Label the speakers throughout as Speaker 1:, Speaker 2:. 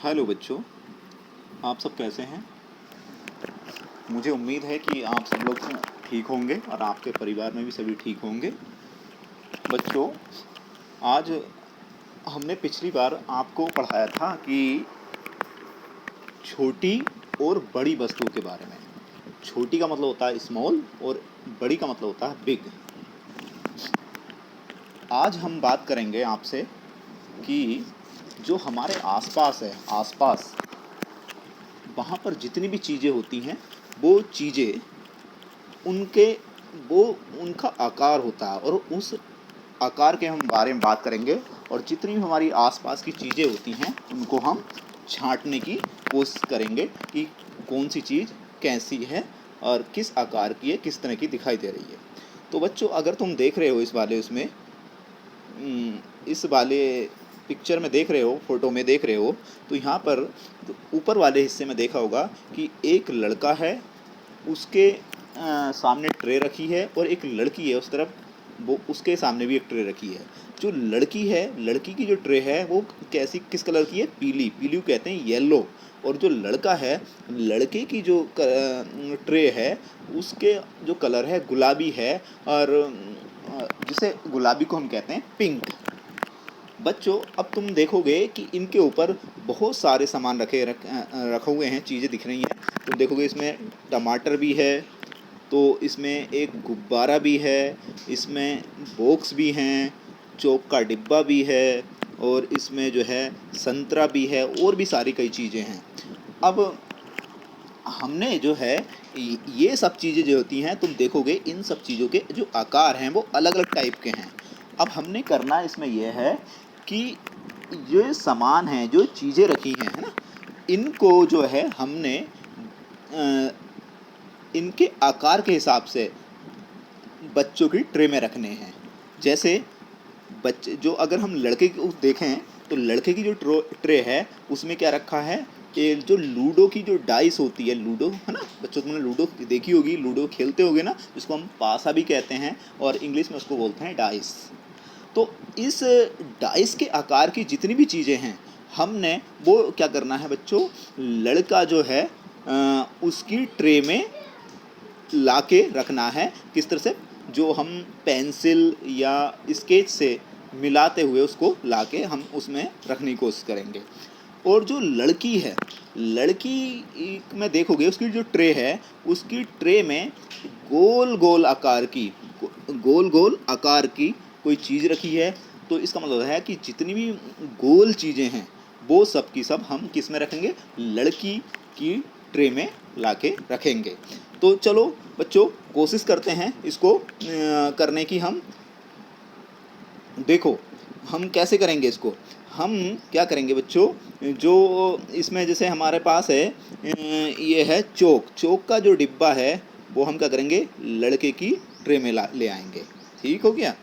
Speaker 1: Hello बच्चों, आप सब कैसे हैं? मुझे उम्मीद है कि आप सब लोग ठीक होंगे और आपके परिवार में भी सभी ठीक होंगे। बच्चों, आज हमने पिछली बार आपको पढ़ाया था कि छोटी और बड़ी वस्तु के बारे में। छोटी का मतलब होता है स्मॉल और बड़ी का मतलब होता है बिग। आज हम बात करेंगे आपसे कि जो हमारे आसपास है, वहाँ पर जितनी भी चीज़ें होती हैं वो चीज़ें उनके वो उनका आकार होता है और उस आकार के हम बारे में बात करेंगे। और जितनी भी हमारी आसपास की चीज़ें होती हैं उनको हम छांटने की कोशिश करेंगे कि कौन सी चीज़ कैसी है और किस आकार की है, किस तरह की दिखाई दे रही है। तो बच्चों, अगर तुम देख रहे हो इस वाले पिक्चर में देख रहे हो, फोटो में देख रहे हो, तो यहाँ पर ऊपर वाले हिस्से में देखा होगा कि एक लड़का है, उसके सामने ट्रे रखी है और एक लड़की है उस तरफ, वो उसके सामने भी एक ट्रे रखी है। जो लड़की है, लड़की की जो ट्रे है वो किस कलर की है? पीली पीली कहते हैं, येलो। और जो लड़का है, लड़के की जो ट्रे है उसके जो कलर है गुलाबी है, और जिसे गुलाबी को हम कहते हैं पिंक। बच्चों, अब तुम देखोगे कि इनके ऊपर बहुत सारे सामान रखे हुए हैं, चीज़ें दिख रही हैं। तुम देखोगे इसमें टमाटर भी है, तो इसमें एक गुब्बारा भी है, इसमें बॉक्स भी हैं, चौक का डिब्बा भी है, और इसमें जो है संतरा भी है, और भी सारी कई चीज़ें हैं। अब हमने जो है ये सब चीज़ें जो होती हैं, तुम देखोगे इन सब चीज़ों के जो आकार हैं वो अलग अलग टाइप के हैं। अब हमने करना इसमें यह है कि ये सामान हैं, जो चीज़ें रखी हैं, है ना, इनको जो है हमने इनके आकार के हिसाब से बच्चों की ट्रे में रखने हैं। जैसे बच्चे जो, अगर हम लड़के को देखें तो लड़के की जो ट्रे है उसमें क्या रखा है कि जो लूडो की जो डाइस होती है, लूडो है ना बच्चों, तुमने लूडो देखी होगी, लूडो खेलते होगे ना, जिसको हम पासा भी कहते हैं और इंग्लिश में उसको बोलते हैं डाइस। तो इस डाइस के आकार की जितनी भी चीज़ें हैं हमने वो क्या करना है बच्चों, लड़का जो है उसकी ट्रे में लाके रखना है। किस तरह से? जो हम पेंसिल या स्केच से मिलाते हुए उसको लाके हम उसमें रखने की कोशिश करेंगे। और जो लड़की है, लड़की में देखोगे उसकी जो ट्रे है, उसकी ट्रे में गोल गोल आकार की कोई चीज़ रखी है। तो इसका मतलब है कि जितनी भी गोल चीज़ें हैं वो सब की सब हम किस में रखेंगे? लड़की की ट्रे में लाके रखेंगे। तो चलो बच्चों, कोशिश करते हैं इसको करने की। हम देखो हम कैसे करेंगे इसको। हम क्या करेंगे बच्चों, जो इसमें जैसे हमारे पास है ये है चौक का जो डिब्बा है वो हम क्या करेंगे, लड़के की ट्रे में ले आएंगे। ठीक हो गया।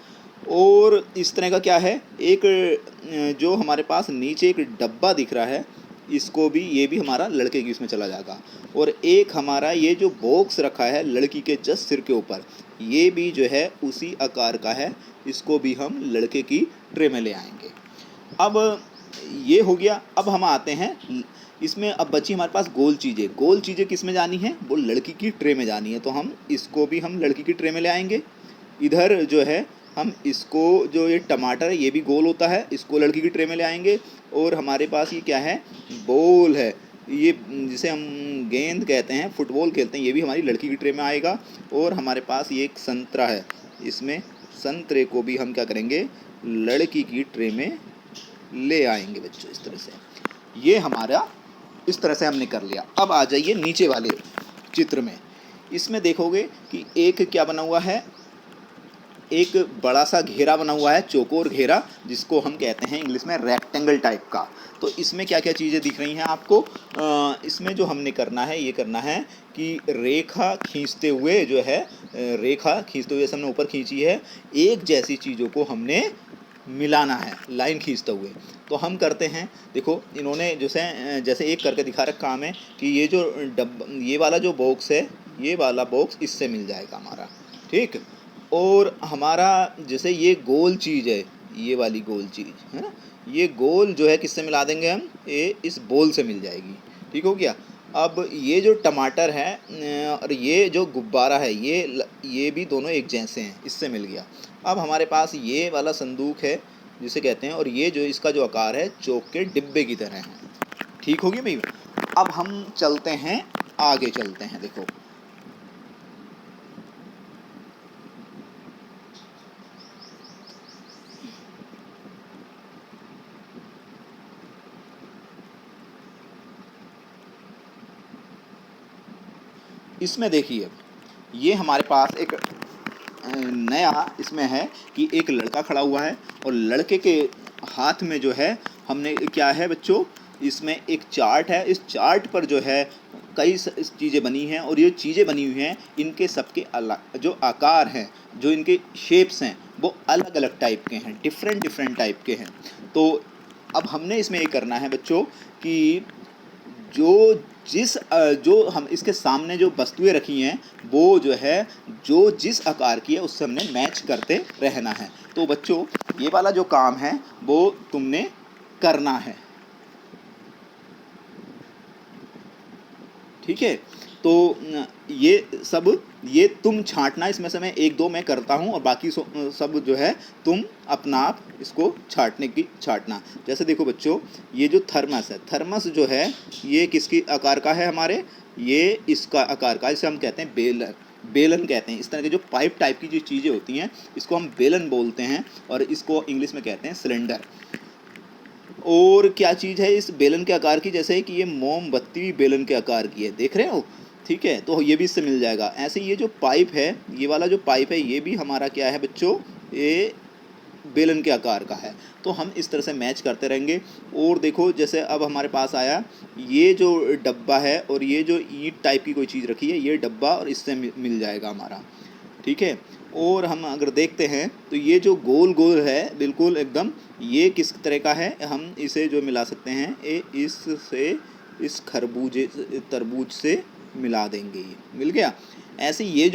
Speaker 1: और इस तरह का क्या है, एक जो हमारे पास नीचे एक डब्बा दिख रहा है, इसको भी, ये भी हमारा लड़के की इसमें चला जाएगा। और एक हमारा ये जो बॉक्स रखा है लड़की के जस्ट सिर के ऊपर, ये भी जो है उसी आकार का है, इसको भी हम लड़के की ट्रे में ले आएंगे। अब ये हो गया। अब हम आते हैं इसमें, अब बची हमारे पास गोल चीज़ें किस में जानी है? वो लड़की की ट्रे में जानी है। तो हम इसको भी हम लड़की की ट्रे में ले आएंगे। इधर जो है हम इसको, जो ये टमाटर है ये भी गोल होता है, इसको लड़की की ट्रे में ले आएंगे। और हमारे पास ये क्या है? बॉल है, ये जिसे हम गेंद कहते हैं, फुटबॉल खेलते हैं, ये भी हमारी लड़की की ट्रे में आएगा। और हमारे पास ये एक संतरा है, इसमें संतरे को भी हम क्या करेंगे, लड़की की ट्रे में ले आएंगे बच्चों। इस तरह से ये हमारा, इस तरह से हमने कर लिया। अब आ जाइए नीचे वाले चित्र में। इसमें देखोगे कि एक क्या बना हुआ है, एक बड़ा सा घेरा बना हुआ है, चौकोर घेरा, जिसको हम कहते हैं इंग्लिश में रेक्टेंगल टाइप का। तो इसमें क्या क्या चीज़ें दिख रही हैं आपको? इसमें जो हमने करना है, ये करना है कि रेखा खींचते हुए जो है, रेखा खींचते हुए हमने ऊपर खींची है, एक जैसी चीज़ों को हमने मिलाना है लाइन खींचते हुए। तो हम करते हैं, देखो इन्होंने जैसे एक करके दिखा रखा हमें कि ये जो ये वाला जो बॉक्स है, ये वाला बॉक्स इससे मिल जाएगा हमारा। ठीक। और हमारा जैसे ये गोल चीज़ है, ये वाली गोल चीज़ है ना, ये गोल जो है किससे मिला देंगे हम, ये इस बोल से मिल जाएगी। ठीक हो गया। अब ये जो टमाटर है और ये जो गुब्बारा है ये भी दोनों एक जैसे हैं, इससे मिल गया। अब हमारे पास ये वाला संदूक है जिसे कहते हैं, और ये जो इसका जो आकार है चौक के डिब्बे की तरह है। ठीक होगी भाई। अब हम चलते हैं, आगे चलते हैं। देखो इसमें देखिए, ये हमारे पास एक नया इसमें है कि एक लड़का खड़ा हुआ है और लड़के के हाथ में जो है हमने क्या है बच्चों, इसमें एक चार्ट है। इस चार्ट पर जो है कई चीज़ें बनी हैं, और ये चीज़ें बनी हुई हैं, इनके सबके अलग जो आकार हैं, जो इनके शेप्स हैं, वो अलग अलग टाइप के हैं, डिफरेंट टाइप के हैं। तो अब हमने इसमें ये करना है बच्चों कि जो हम इसके सामने जो वस्तुएं रखी हैं, वो जो है जो जिस आकार की है उससे हमने मैच करते रहना है। तो बच्चों ये वाला जो काम है वो तुमने करना है। ठीक है। तो ये तुम छांटना, इसमें से मैं एक दो मैं करता हूँ और बाकी सब जो है तुम अपना आप इसको छांटना। जैसे देखो बच्चों, ये जो थर्मस है, थर्मस जो है ये किसकी आकार का है हमारे, ये इसका आकार का, इसे हम कहते हैं बेलन। बेलन कहते हैं। इस तरह के जो पाइप टाइप की जो चीज़ें होती हैं इसको हम बेलन बोलते हैं, और इसको इंग्लिश में कहते हैं सिलेंडर। और क्या चीज़ है इस बेलन के आकार की, जैसे कि ये मोमबत्ती भी बेलन के आकार की है, देख रहे हो। ठीक है, तो ये भी इससे मिल जाएगा। ऐसे ये जो पाइप है, ये वाला जो पाइप है, ये भी हमारा क्या है बच्चों, ये बेलन के आकार का है। तो हम इस तरह से मैच करते रहेंगे। और देखो जैसे अब हमारे पास आया ये जो डब्बा है, और ये जो ईंट टाइप की कोई चीज़ रखी है, ये डब्बा और इससे मिल जाएगा हमारा। ठीक है। और हम अगर देखते हैं तो ये जो गोल गोल है बिल्कुल एकदम, ये किस तरह का है, हम इसे जो मिला सकते हैं ये इससे इस तरबूज से मिला देंगे, ये मिल गया। ऐसे ये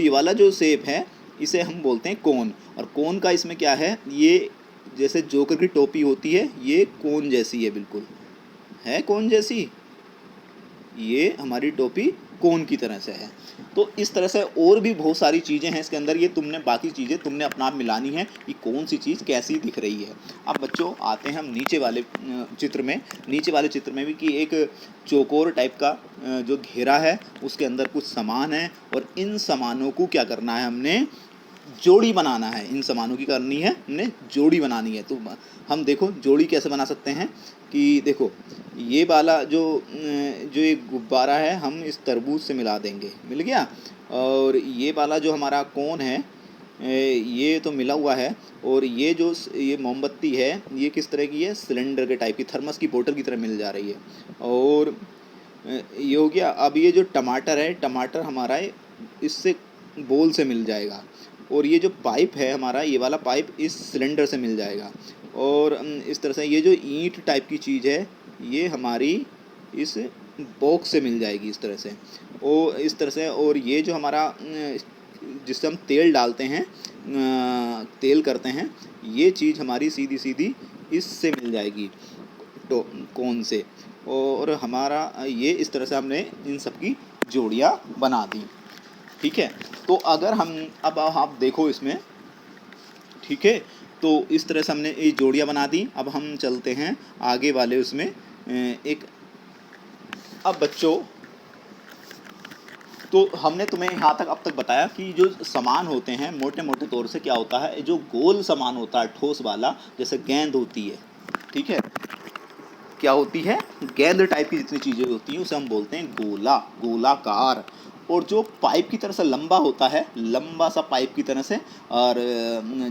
Speaker 1: वाला जो शेप है इसे हम बोलते हैं कोन। और कोन का इसमें क्या है, ये जैसे जोकर की टोपी होती है, ये कोन जैसी है, बिल्कुल है कोन जैसी, ये हमारी टोपी कोन की तरह से है। तो इस तरह से और भी बहुत सारी चीज़ें हैं इसके अंदर, ये तुमने बाकी चीज़ें तुमने अपना आप मिलानी है कि कौन सी चीज़ कैसी दिख रही है। अब बच्चों आते हैं हम नीचे वाले चित्र में। नीचे वाले चित्र में भी कि एक चौकोर टाइप का जो घेरा है, उसके अंदर कुछ सामान है, और इन सामानों को क्या करना है, हमने जोड़ी बनाना है। इन सामानों की करनी है हमने जोड़ी बनानी है। तो हम देखो जोड़ी कैसे बना सकते हैं कि देखो ये वाला जो एक गुब्बारा है, हम इस तरबूज से मिला देंगे, मिल गया। और ये वाला जो हमारा कोन है, ये तो मिला हुआ है। और ये मोमबत्ती है, ये किस तरह की है, सिलेंडर के टाइप की, थर्मस की बोतल की तरह मिल जा रही है। और ये हो गया। अब ये जो टमाटर है, टमाटर हमारा इससे बोल से मिल जाएगा। और ये जो पाइप है हमारा, ये वाला पाइप इस सिलेंडर से मिल जाएगा। और इस तरह से ये जो ईंट टाइप की चीज़ है, ये हमारी इस बॉक्स से मिल जाएगी, इस तरह से। और इस तरह से, और ये जो हमारा जिससे हम तेल डालते हैं, तेल करते हैं, ये चीज़ हमारी सीधी सीधी इससे मिल जाएगी, तो कोन से। और हमारा ये इस तरह से हमने इन सब की जोड़ियाँ बना दी। ठीक है। तो अगर हम अब आप देखो इसमें, ठीक है, तो इस तरह से हमने ये जोड़ियाँ बना दी। अब हम चलते हैं आगे वाले उसमें एक। अब बच्चों तो हमने तुम्हें यहाँ तक अब तक बताया कि जो सामान होते हैं मोटे मोटे तौर से क्या होता है, जो गोल सामान होता है ठोस वाला, जैसे गेंद होती है, ठीक है, क्या होती है, गेंद टाइप की जितनी चीज़ें होती हैं उसे हम बोलते हैं गोलाकार। और जो पाइप की तरह से लंबा होता है, लंबा सा पाइप की तरह से, और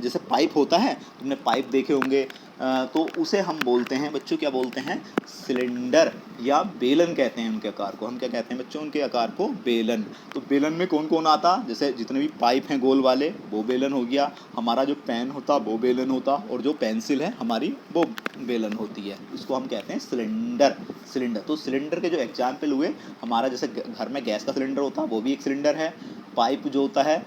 Speaker 1: जैसे पाइप होता है, तुमने पाइप देखे होंगे, तो उसे हम बोलते हैं बच्चों, क्या बोलते हैं, सिलेंडर या बेलन कहते हैं उनके आकार को। हम क्या कहते हैं बच्चों, उनके आकार को बेलन। तो बेलन में कौन कौन आता, जैसे जितने भी पाइप हैं गोल वाले, वो बेलन हो गया। हमारा जो पेन होता वो बेलन होता, और जो पेंसिल है हमारी वो बेलन होती है। इसको हम कहते हैं सिलेंडर। तो सिलेंडर के जो एग्जाम्पल हुए, हमारा जैसे घर में गैस का सिलेंडर होता है वो भी एक सिलेंडर है। पाइप जो होता है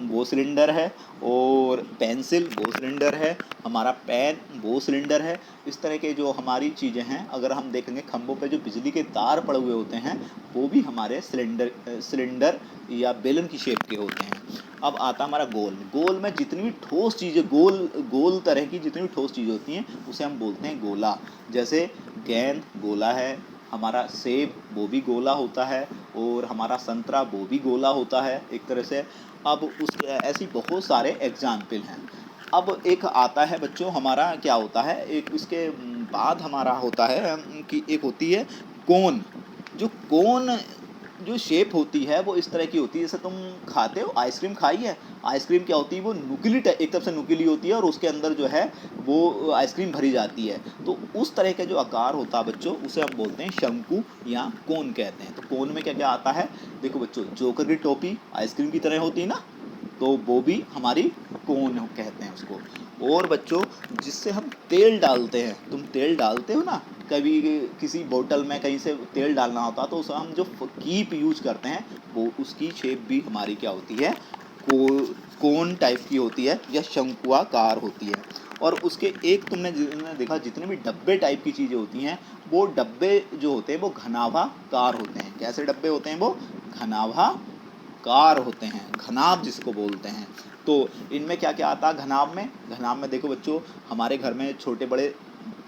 Speaker 1: वो सिलेंडर है, और पेंसिल वो सिलेंडर है, हमारा पेन वो सिलेंडर है। इस तरह के जो हमारी चीज़ें हैं, अगर हम देखेंगे खंभों पे जो बिजली के तार पड़े हुए होते हैं वो भी हमारे सिलेंडर या बेलन की शेप के होते हैं। अब आता हमारा गोल। गोल में जितनी भी ठोस चीज़ें, गोल तरह की जितनी भी ठोस चीज़ें होती हैं उसे हम बोलते हैं गोला। जैसे गेंद गोला है, हमारा सेब वो भी गोला होता है, और हमारा संतरा वो भी गोला होता है एक तरह से। अब उस ऐसी बहुत सारे एग्जाम्पल हैं। अब एक आता है बच्चों हमारा क्या होता है, एक इसके बाद हमारा होता है कि एक होती है कोन। कोन जो शेप होती है वो इस तरह की होती है, जैसे तुम खाते हो आइसक्रीम खाई है। आइसक्रीम क्या होती है, वो नुकीली टाइप, एक तरफ से नुकीली होती है और उसके अंदर जो है वो आइसक्रीम भरी जाती है। तो उस तरह का जो आकार होता है बच्चों उसे हम बोलते हैं शंकु या कोन कहते हैं। तो कोन में क्या क्या आता है, देखो बच्चों जोकर की टोपी आइसक्रीम की तरह होती है ना, तो वो भी हमारी कोन कहते हैं उसको। और बच्चों जिससे हम तेल डालते हैं, तुम तेल डालते हो ना, कभी किसी बोतल में कहीं से तेल डालना होता है तो उसे हम जो कीप यूज करते हैं वो उसकी शेप भी हमारी क्या होती है, कोन टाइप की होती है या शंकुआकार होती है। और उसके एक तुमने देखा जितने भी डब्बे टाइप की चीज़ें होती हैं वो डब्बे जो होते हैं वो घनाभाकार होते हैं। कैसे डब्बे होते हैं, वो घनाभाकार होते हैं, घनाभ जिसको बोलते हैं। तो इनमें क्या क्या आता है घनाभ में, देखो बच्चों हमारे घर में छोटे बड़े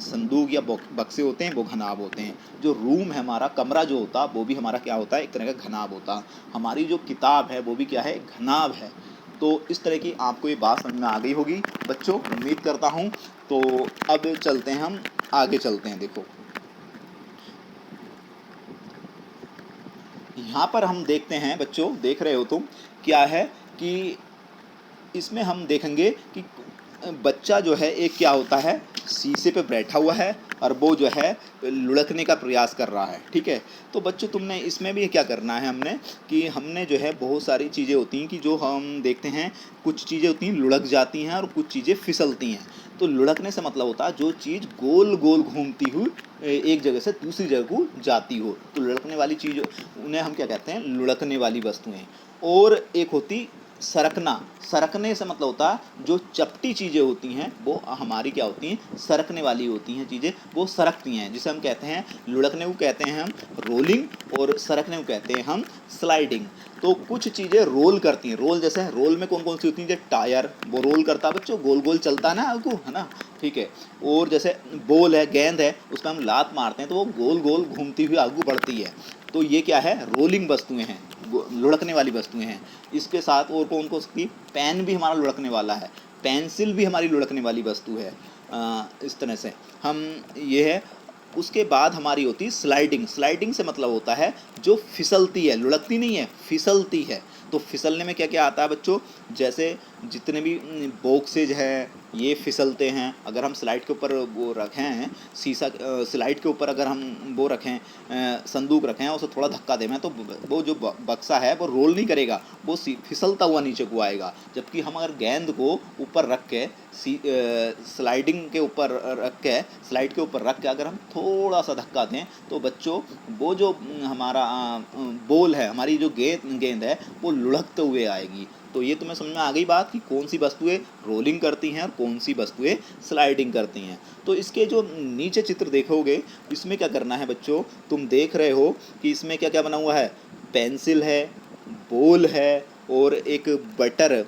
Speaker 1: संदूक या बक्से होते हैं वो घनाभ होते हैं। जो रूम है हमारा कमरा जो होता वो भी हमारा क्या होता है, एक तरह का घनाभ होता। हमारी जो किताब है वो भी क्या है, घनाभ है। तो इस तरह की आपको ये बात समझ में आ गई होगी बच्चों, उम्मीद करता हूँ। तो अब चलते हैं, हम आगे चलते हैं। देखो यहाँ पर हम देखते हैं बच्चों, देख रहे हो तुम, क्या है कि इसमें हम देखेंगे कि बच्चा जो है एक क्या होता है, शीशे पे बैठा हुआ है और वो जो है लुढ़कने का प्रयास कर रहा है। ठीक है, तो बच्चों तुमने इसमें भी क्या करना है, हमने जो है बहुत सारी चीज़ें होती हैं कि जो हम देखते हैं, कुछ चीज़ें होती हैं लुढ़क जाती हैं और कुछ चीज़ें फिसलती हैं। तो लुढ़कने से मतलब होता है जो चीज़ गोल गोल घूमती हुई एक जगह से दूसरी जगह को जाती हो, तो लुढ़कने वाली चीज़ उन्हें हम क्या कहते हैं, लुढ़कने वाली वस्तुएं। और एक होती सरकना। सरकने से मतलब होता है जो चपटी चीज़ें होती हैं वो हमारी क्या होती हैं, सरकने वाली होती हैं चीज़ें, वो सरकती हैं, जिसे हम कहते हैं, लुढ़कने को कहते हैं हम रोलिंग, और सरकने को कहते हैं हम स्लाइडिंग। तो कुछ चीज़ें रोल करती हैं, रोल जैसे रोल में कौन कौन सी होती हैं, जैसे टायर वो रोल करता है बच्चों, गोल गोल चलता है ना आगू, है ना। ठीक है, और जैसे बॉल है, गेंद है, उस पर हम लात मारते हैं तो वो गोल गोल घूमती हुई आगू बढ़ती है। तो ये क्या है, रोलिंग वस्तुएं हैं, लुढ़कने वाली वस्तुएं हैं। इसके साथ और कौन कौन सी, पेन भी हमारा लुढ़कने वाला है, पेंसिल भी हमारी लुढ़कने वाली वस्तु है। इस तरह से हम ये है। उसके बाद हमारी होती है स्लाइडिंग। स्लाइडिंग से मतलब होता है जो फिसलती है, लुढ़कती नहीं है, फिसलती है। तो फिसलने में क्या क्या आता है बच्चों, जैसे जितने भी बॉक्सेज हैं ये फिसलते हैं। अगर हम स्लाइड के ऊपर वो रखें हैं शीशा, स्लाइड के ऊपर अगर हम वो रखें, संदूक रखें, उसे थोड़ा धक्का दें तो वो जो बक्सा है वो रोल नहीं करेगा, वो फिसलता हुआ नीचे को आएगा। जबकि हम अगर गेंद को ऊपर रख के स्लाइडिंग के ऊपर रख के, स्लाइड के ऊपर रख के अगर हम थोड़ा सा धक्का दें तो बच्चों वो जो हमारा बॉल है, हमारी जो गेंद है वो लुढ़कते हुए आएगी। तो ये तुम्हें समझ में आ गई बात कि कौन सी वस्तुएं रोलिंग करती हैं और कौन सी वस्तुएं स्लाइडिंग करती हैं। तो इसके जो नीचे चित्र देखोगे इसमें क्या करना है बच्चों, तुम देख रहे हो कि इसमें क्या क्या बना हुआ है, पेंसिल है, बॉल है, और एक बटर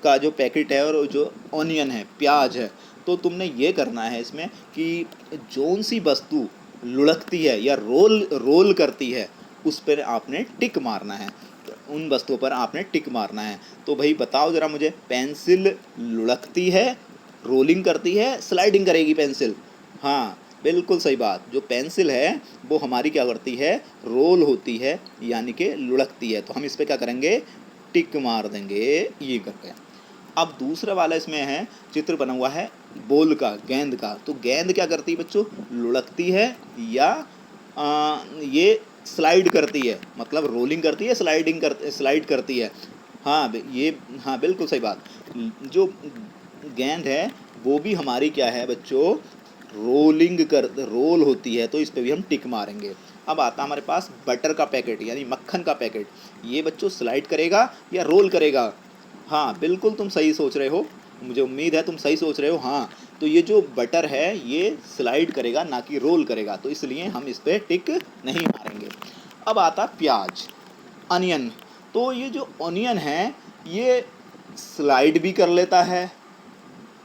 Speaker 1: का जो पैकेट है, और जो ऑनियन है, प्याज है। तो तुमने ये करना है इसमें कि जौन सी वस्तु लुढ़कती है या रोल करती है उस पर आपने टिक मारना है, उन वस्तुओं पर आपने टिक मारना है। तो भाई बताओ ज़रा मुझे, पेंसिल लुढ़कती है, रोलिंग करती है, स्लाइडिंग करेगी पेंसिल? हाँ बिल्कुल सही बात, जो पेंसिल है वो हमारी क्या करती है, रोल होती है, यानी कि लुढ़कती है। तो हम इस पर क्या करेंगे, टिक मार देंगे ये करके। अब दूसरा वाला इसमें है, चित्र बना हुआ है बॉल का, गेंद का। तो गेंद क्या करती है बच्चों, लुढ़कती है या ये स्लाइड करती है, मतलब रोलिंग करती है, स्लाइड करती है। हाँ ये, हाँ बिल्कुल सही बात। जो गेंद है वो भी हमारी क्या है बच्चों, रोल होती है, तो इस पर भी हम टिक मारेंगे। अब आता हमारे पास बटर का पैकेट यानी मक्खन का पैकेट। ये बच्चों स्लाइड करेगा या रोल करेगा? हाँ बिल्कुल तुम सही सोच रहे हो, मुझे उम्मीद है तुम सही सोच रहे हो। हाँ, तो ये जो बटर है ये स्लाइड करेगा ना कि रोल करेगा, तो इसलिए हम इस पर टिक नहीं मारेंगे। अब आता प्याज, अनियन। तो ये जो अनियन है ये स्लाइड भी कर लेता है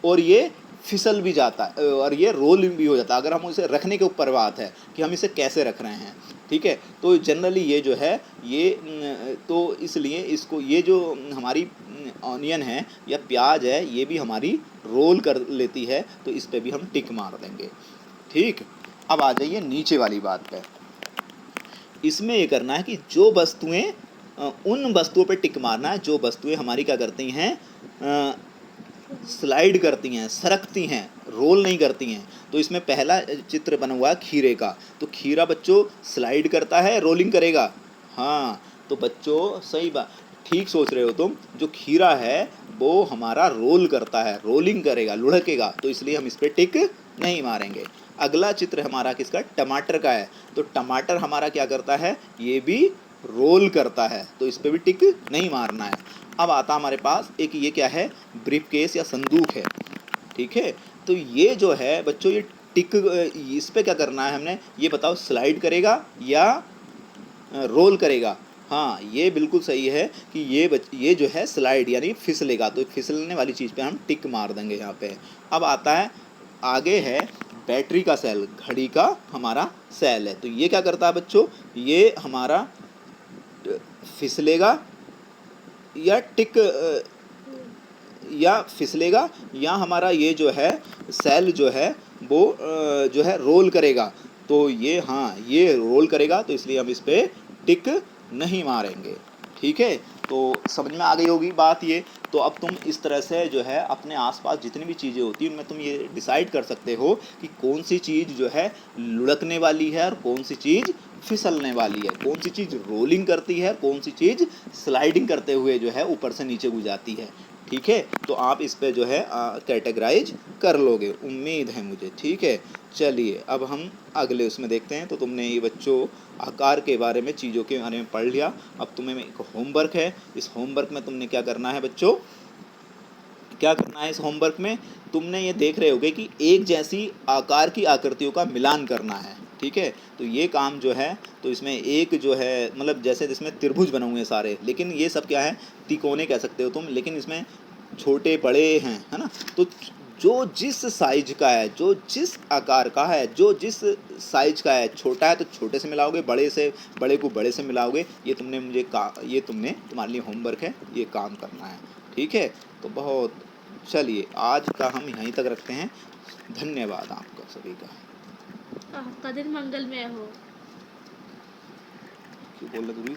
Speaker 1: और ये फिसल भी जाता है और ये रोल भी हो जाता है, अगर हम उसे रखने के ऊपर बात है कि हम इसे कैसे रख रहे हैं। ठीक है, तो जनरली ये जो है ये तो इसलिए इसको ये जो हमारी ऑनियन है या प्याज है ये भी हमारी रोल कर लेती है, तो इस पे भी हम टिक मार देंगे। ठीक, अब आ जाइए नीचे वाली बात पे। इसमें ये करना है कि जो वस्तुएं उन वस्तुओं पे टिक मारना है जो वस्तुएं हमारी क्या करती हैं, स्लाइड करती हैं, सरकती हैं, रोल नहीं करती हैं। तो इसमें पहला चित्र बना हुआ है खीरे का, तो खीरा बच्चों स्लाइड करता है, रोलिंग करेगा? हाँ, तो बच्चों सही बात, ठीक सोच रहे हो तुम, जो खीरा है वो हमारा रोल करता है, रोलिंग करेगा, लुढ़केगा, तो इसलिए हम इस पर टिक नहीं मारेंगे। अगला चित्र हमारा किसका, टमाटर का है, तो टमाटर हमारा क्या करता है, ये भी रोल करता है, तो इस पर भी टिक नहीं मारना है। अब आता हमारे पास एक ये क्या है, ब्रीफकेस या संदूक है। ठीक है, तो ये जो है बच्चों ये टिक, इस पे क्या करना है हमने, ये बताओ स्लाइड करेगा या रोल करेगा? हाँ, ये बिल्कुल सही है कि ये जो है स्लाइड यानी फिसलेगा, तो फिसलने वाली चीज़ पे हम टिक मार देंगे यहाँ पे। अब आता है आगे है बैटरी का सेल, घड़ी का हमारा सेल है, तो ये क्या करता है बच्चों, ये हमारा फिसलेगा या टिक या फिसलेगा, या हमारा ये जो है सेल जो है वो जो है रोल करेगा। तो ये हाँ ये रोल करेगा, तो इसलिए हम इस पर टिक नहीं मारेंगे। ठीक है, तो समझ में आ गई होगी बात ये। तो अब तुम इस तरह से जो है अपने आसपास जितनी भी चीज़ें होती हैं उनमें तुम ये डिसाइड कर सकते हो कि कौन सी चीज़ जो है लुढ़कने वाली है और कौन सी चीज़ फिसलने वाली है, कौन सी चीज़ रोलिंग करती है, कौन सी चीज़ स्लाइडिंग करते हुए जो है ऊपर से नीचे को जाती है। ठीक है, तो आप इस पे जो है कैटेगराइज कर लोगे, उम्मीद है मुझे। ठीक है, चलिए अब हम अगले उसमें देखते हैं। तो तुमने ये बच्चों आकार के बारे में, चीज़ों के बारे में पढ़ लिया। अब तुम्हें एक होमवर्क है, इस होमवर्क में तुमने क्या करना है बच्चों, क्या करना है इस होमवर्क में, तुमने ये देख रहे होगे कि एक जैसी आकार की आकृतियों का मिलान करना है। ठीक है, तो ये काम जो है, तो इसमें एक जो है मतलब जैसे इसमें त्रिभुज बने हुए हैं सारे, लेकिन ये सब क्या है, तिकोने कह सकते हो तुम, लेकिन इसमें छोटे बड़े हैं, है ना। तो जो जिस साइज का है, जो जिस आकार का है, जो जिस साइज का है, छोटा है तो छोटे से मिलाओगे, बड़े को बड़े से मिलाओगे। ये तुमने ये तुमने तुम्हारे लिए होमवर्क है, ये काम करना है। ठीक है, तो बहुत, चलिए आज का हम यहीं तक रखते हैं। धन्यवाद आपका सभी का।
Speaker 2: आपका दिन मंगलमय हो।
Speaker 1: क्यों बोल रहे,